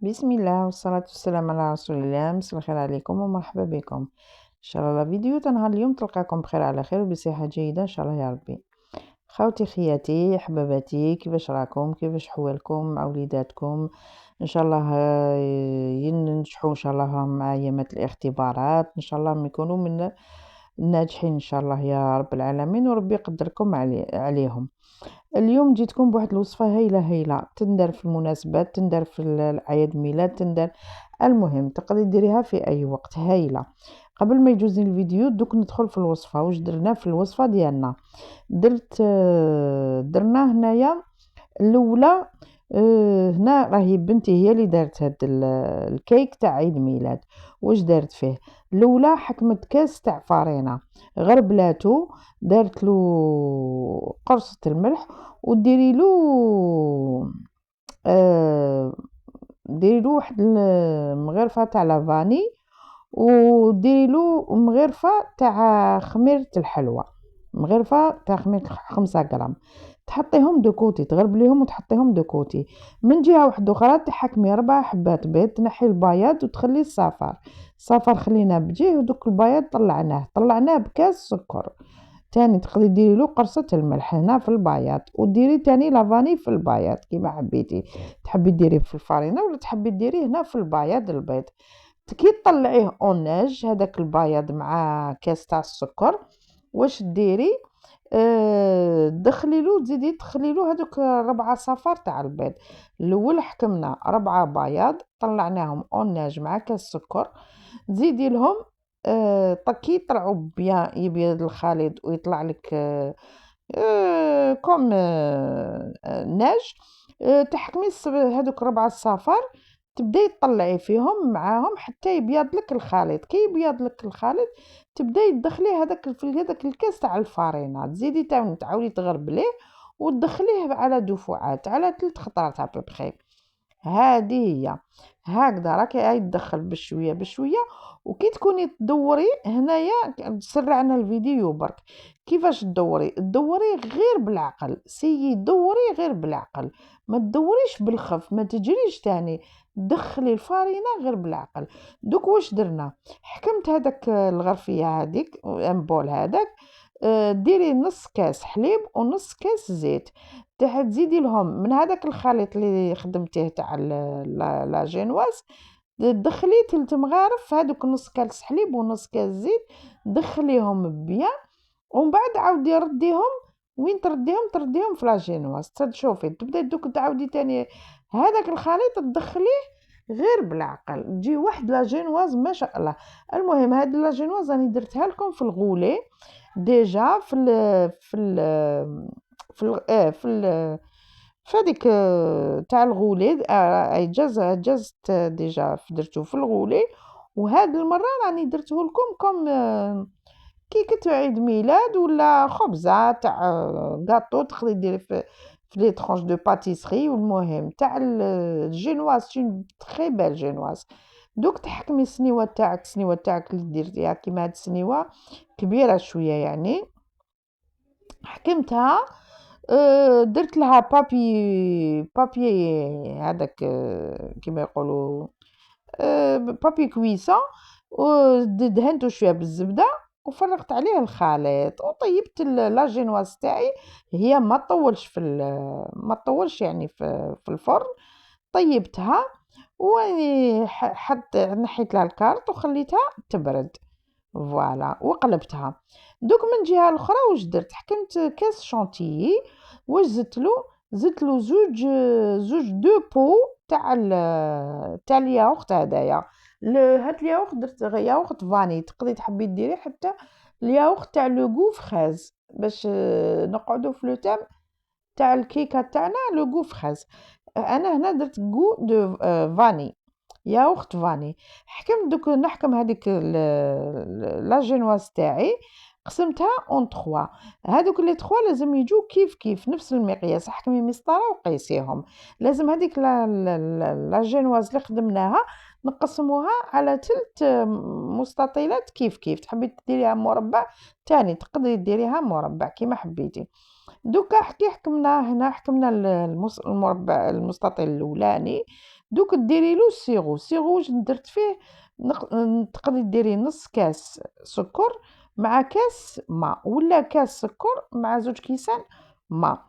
بسم الله والصلاة والسلام على رسول الله. مساء الخير عليكم ومرحبا بكم ان شاء الله. لا فيديو تاع نهار اليوم تلقاكم بخير على خير وبصحة جيدة ان شاء الله يا ربي. خوتي خياتي حباباتي، كيفاش راكم؟ كيفاش حوالكم مع وليداتكم؟ ان شاء الله ينجحوا ان شاء الله مع ايامات الاختبارات، ان شاء الله يكونوا من الناجحين ان شاء الله يا رب العالمين، وربي يقدركم عليهم. اليوم جيتكم بواحد الوصفة هايلة تندر في المناسبات، تندر في الأعياد ميلاد، تندر المهم تقدري ديريها في أي وقت. هايلة. قبل ما يجوزني الفيديو دوك ندخل في الوصفة. واش درنا في الوصفة ديالنا؟ درنا هنايا الأولى. هنا راهي بنتي هي اللي دارت هاد الكيك تاع عيد ميلاد. واش دارت فيه؟ الأولى حكمت كاس تاع فارينة، غربلاتو، دارت له قرصة الملح، وديري له ديري له واحد المغرفة تاع لافاني، وديري له مغرفة تاع خميرة الحلوى، مغرفة تاع خميرة 5 غرام. تحطيهم دو كوتي، تغربليهم وتحطيهم دو كوتي. من جهة واحدة أخرى تحكمي 4 حبات بيض، تنحي البياض وتخلي الصفار. الصفار خليناه بجيه، ودوك البياض طلعناه بكاس سكر. تاني تقدري ديري له قرصة الملح هنا في البياض، وديري تاني لافاني في البياض كيما حبيتي. تحبي ديريه في الفرينة ولا تحبي ديريه هنا في البياض البيض. كي تطلعيه اوناج هذاك البياض مع كاس تاع السكر، واش ديري؟ دخلي له، تزيدي تخلي له هذوك 4 صفار تاع البيض. الاول حكمنا 4 بياض طلعناهم اوناج مع كاس سكر، تزيدي لهم طكي يطلعوا بيان يبيض الخليط ويطلع لك كوم ناج. تحكمي هذوك 4 صفار، تبداي تطلعي فيهم معاهم حتى يبيض لك الخليط. كي يبيض لك الخليط تبداي تدخليه هذاك في هذاك الكاس تاع الفارينة، تزيدي تعاودي تغربليه وتدخليه على دفعات، على 3 خطرات بخي. هذه هي. هكذا راكي عايد تدخل بشويه بشويه. وكي تكوني تدوري هنايا، سرعنا الفيديو برك. كيفاش تدوري غير بالعقل، دوري غير بالعقل، ما تدوريش بالخف، ما تجريش تاني، دخلي الفارينة غير بالعقل. دوك واش درنا؟ حكمت هذاك الغرفية هذيك امبول هذاك، ديري نص كاس حليب ونص كاس زيت. تزيدي لهم من هذاك الخليط اللي خدمتيه تاع لا جينواز، دخلي 3 مغارف هذوك نص كاس حليب ونص كاس زيت، دخليهم بيان. ومن بعد عاودي رديهم. وين ترديهم في لاجينواز. تشوفي تبداي دوك تعاودي تاني هذاك الخليط تدخليه غير بالعقل، تجي واحد لاجينواز ما شاء الله. المهم هاد لاجينواز راني درتها لكم في الغولي ديجا في هذيك تاع الغولي. جازت ديجا درتو في الغولي. وهاد المره راني درته لكم كم كيكة عيد ميلاد ولا خبزة تاع غاتو تقدري ديري في لي ترونش دو باتيسري. والمهم تاع الجينواز تي تري بيل جينواز. دوك تحكمي السنيوه تاعك اللي ديرتيها كيما هاد السنيوه كبيره شويه يعني. حكمتها، درت لها بابي هذاك كيما يقولوا بابي كويسون، ودهنته شويه بالزبده، وفرغت عليه الخليط وطيبت لاجينواز تاعي. هي ما تطولش يعني في الفرن. طيبتها وني نحيت لها الكارت وخليتها تبرد. فوالا وقلبتها. دوك من جهه الاخرى واش درت؟ حكمت كاس شونتيي. واش زدت له زوج دو بو تاع الياغورت هدايا. هاد الياغورت درت ياغورت فاني، تقدري تحبي ديري حتى الياغورت تاع لو غو فريز باش نقعدوا في لو تام تاع الكيكه تاعنا لو غو فريز. انا هنا درت غو دو فاني، ياغورت فاني. حكمت دوك نحكم هذيك لا جينواز تاعي، قسمتها اون 3. هذوك لي 3 لازم يجوا كيف كيف نفس المقياس. حكمي مسطره وقيسيهم. لازم هذيك لا جينواز اللي خدمناها نقسموها على 3 مستطيلات كيف كيف. تحبي ديريها مربع تاني تقدري ديريها مربع كيما حبيتي. دوكا حكمنا هنا، حكمنا المربع المستطيل الاولاني، دوك ديري له السيغو واش درت فيه. تقدري ديري نص كاس سكر مع كاس ماء، ولا كاس سكر مع 2 كيسان ماء،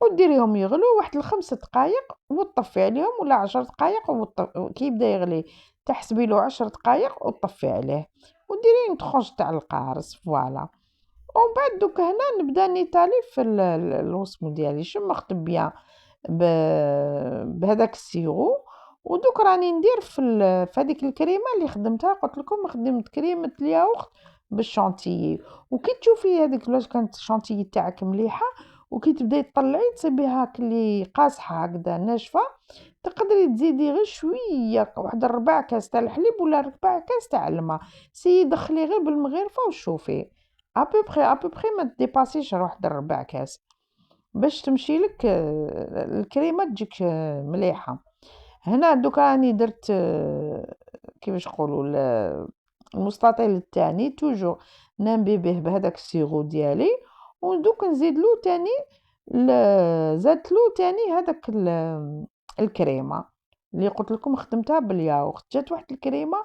وديريهم يغلو واحد ل5 دقائق وتطفي عليهم، ولا 10 دقائق كي يبدا يغلي تحسبي له 10 دقائق وتطفي عليه، وديري اون طرونش تاع القارص. فوالا. ومن بعد دوك هنا نبدا نيطالي في الوصفه ديالي. شمخت بيان بهذاك السيرو، ودوك راني ندير في هذيك الكريمه اللي خدمتها. قلت لكم خدمت كريمه الياغورت بالشونتيي، وكي تشوفي هذيك واش كانت الشونتيي تاعك مليحه وكي تبداي تطلعي تصيبيها كلي قاصحه هكذا ناشفه، تقدري تزيدي غير شويه واحد 4 كاس تاع الحليب ولا 4 كاس تاع الماء. سي دخلي غير بالمغرفه وشوفي ابوبخي ما ديباسيش واحد 4 كاس باش تمشي لك الكريمه تجيك مليحه. هنا دوك راني درت كيفاش نقولوا المستطيل الثاني توجور ننبي به بهذاك السيرو ديالي، ودوك نزيد له تاني زدت له تاني هذاك الكريمه اللي قلت لكم خدمتها بالياغورت. جات واحد الكريمه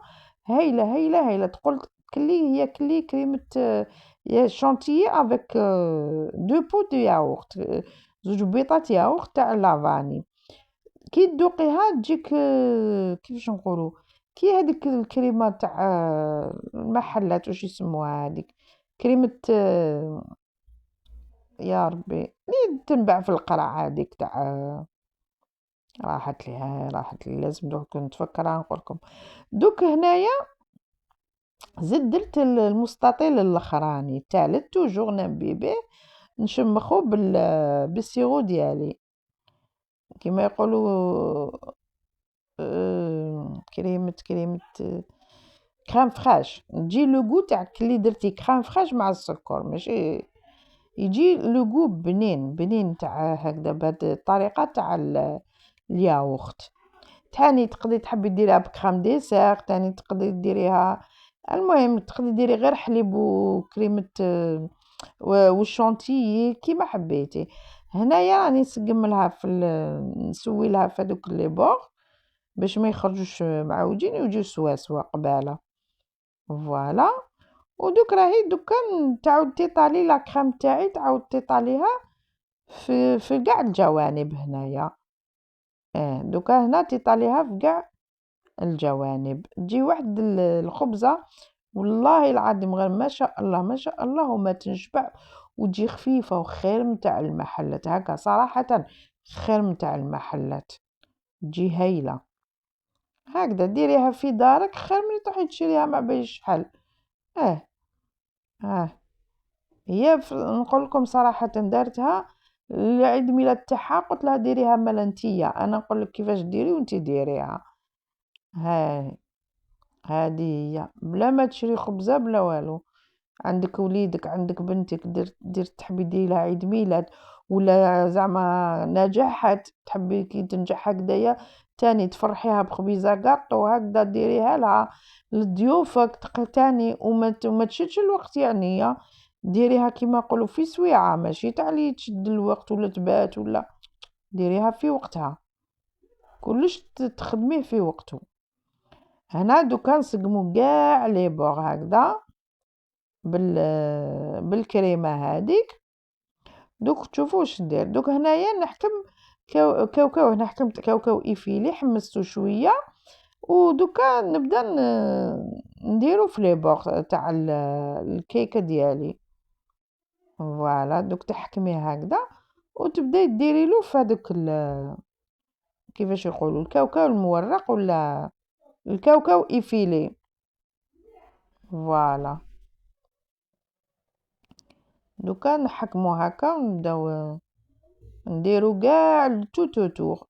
هايله هايله هايله، تقول هي كريمه يا شونتيي افيك 2 بوت دو ياغورت، 2 بيضات ياغورت تاع لافاني. كي تذوقيها تجيك كيفاش نقولوا كي هذيك الكريمه تاع المحلات واش يسموها هذيك كريمه يا ربي اللي تنباع في القرع هذيك تاع راحت لي لازم دوك نتفكرها نقولكم. دوك هنايا زدت درت المستطيل الاخراني الثالث توجور ننبي به نشمخو بالسيرو ديالي كما يقولوا كريمه كريم فريش. تجي لو غو تاع كلي درتي كريم فريش مع السكر، ماشي يجي لو غو بنين تاع هكذا بهاد الطريقه تاع الياغورت. تاني تقدري تحبي ديريها بكريم ديسير، تاني تقدري ديريها المهم تقدري ديري غير حليب وكريمه والشونتيي كيما حبيتي. هنايا راني نسقم لها نسوي لها في هذوك لي بور باش ما يخرجوش معوجين ويجيو سوا قباله. فوالا. ودوك راهي دوكا تعاود تيطالي لا كريم تاعي تعاود تيطاليها في كاع الجوانب هنايا. دوكا هنا تيطاليها في كاع الجوانب، تجي واحد الخبزه والله العظيم غير ما شاء الله ما شاء الله وما تنشبع، وتجي خفيفه وخير متاع المحلات هكا صراحه، خير متاع المحلات تجي هايله. هكذا ديريها في دارك خير من تروحي تشريها مع باش شحال. اه اه هي نقول لكم صراحه دارتها العيد ميلاد تاعها، قلت لها ديريها ملنتيه، انا نقول لك كيفاش ديري وانتي ديريها. هاي هذه هي بلا ما تشري خبزه بلا والو. عندك وليدك عندك بنتك دير تحبي ديري لها عيد ميلاد ولا زعما نجحت تحبي كي تنجح هكذايا تاني تفرحيها بخبيزه كاطو هكذا ديريها لها لضيوفك تاني وما تشدش الوقت يعني ديريها كيما نقولوا في سويعه، ماشي تاع لي تشد الوقت ولا تبات ولا ديريها في وقتها، كلش تخدميه في وقته. هنا دوكا نسقمو كاع لي بوغ هكذا بالكريمه هذيك. دوك تشوفوا واش ندير. دوك هنايا نحكم كاوكاو، هنا حكمت كاوكاو ايفيلي حمستو شويه، ودوكا نبدا نديرو في لي بوغ تاع الكيكه ديالي. فوالا دوك تحكميه هكذا وتبداي ديري له في هذوك كيفاش يقولوا الكاوكاو المورق ولا الكاوكاو ايفيلي. فوالا دوكا نحكمو هكا ونبداو نديرو كاع التوتور.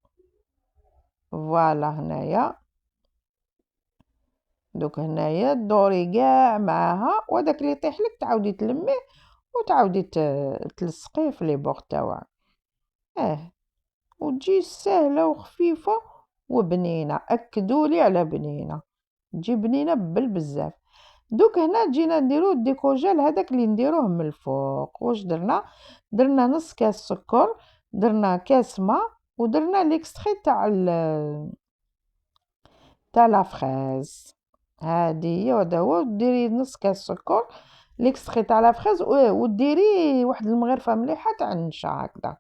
فوالا هنايا دوك هنايا دوري كاع معاها، وداك اللي يطيح لك تعاودي تلميه وتعاودي تلصقيه في لي بوغ تاعك. وتجي سهله وخفيفه وبنينه، اكدولي على بنينه، تجي بنينه بزاف. دوك هنا جينا نديرو الديكوجال هذاك اللي نديروه من الفوق. واش درنا نص كاس سكر، درنا كاس ماء، ودرنا ليكستري تاع تاع لا فريز. هادي هي وهذا هو. ديري نص كاس سكر ليكستري تاع لا فريز، وديري واحد المغرفه مليحه تاع النشا هكذا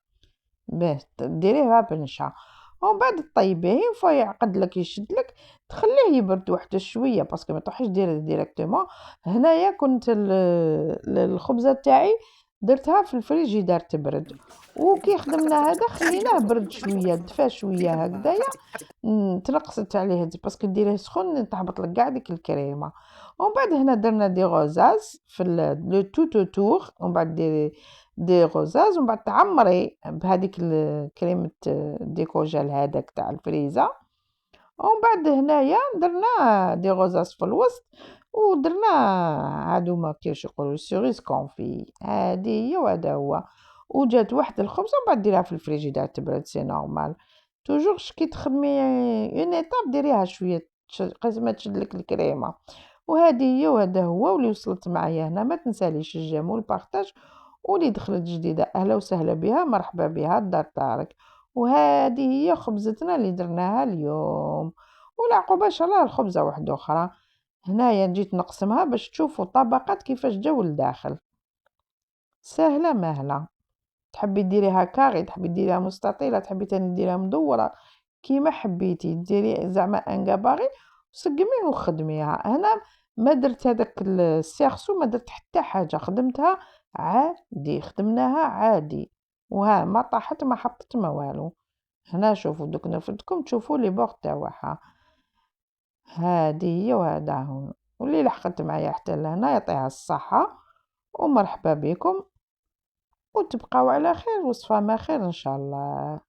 باه ديريها بنشا. ومن بعد طيبيه فوا يعقد لك يشد لك، تخليه يبرد واحد شويه باسكو ما تروحيش ديريه ديريكتومون. هنايا كنت الخبزه تاعي درتها في الفريجيدار تبرد، وكي خدمنا هذا خليناه برد شويه دفا شويه هكذايا. تنقصت عليه باسكو ديريه سخون تهبط لك كاع ديك الكريمه. ومن بعد هنا درنا دي غوزاز في لو تو تور، ومن بعد ديري دي غوزاز، ومن بعد تعمري بهذيك كريمه ديكوجال هذاك تاع الفريزه. ومن بعد هنايا درنا دي غوزاز في الوسط، ودرنا هادوما كيفاش يقولوا سيريس كونفي. هادي هي وهذا هو. وجات واحد الخبزه ومن بعد ديرها في الفريجيدار تبرد سي نورمال. توجور كي تخدمي اون ايطاب ديريها شويه قاش ما تشدلك الكريمه. وهذه هي وهذا هو. واللي وصلت معايا هنا ما تنساليش الجيم والبارطاج، واللي دخلت جديده اهلا وسهلا بها، مرحبا بها الدار دارك. وهذه هي خبزتنا اللي درناها اليوم. والعقوبه ان شاء الله الخبزه واحده اخرى. هنايا جيت نقسمها باش تشوفوا الطبقات كيفاش جاو لداخل. سهله مهله. تحبي ديريها كاغي، تحبي ديريها مستطيله، تحبي تاني ديريها مدوره، كيما حبيتي ديري زعما ان كاباري وسقميه وخدميها. هنا ما درت هذاك السيرسو، ما درت حتى حاجه، خدمتها عادي، خدمناها عادي. وها ما طاحت ما حطت ما والو. هنا شوفوا دوك نفدكم تشوفوا لي بوغ تاعها. هذه هي وهذا هو. واللي لحقت معايا حتى لهنا يعطيها الصحه ومرحبا بكم، وتبقاو على خير وصفة ما خير ان شاء الله.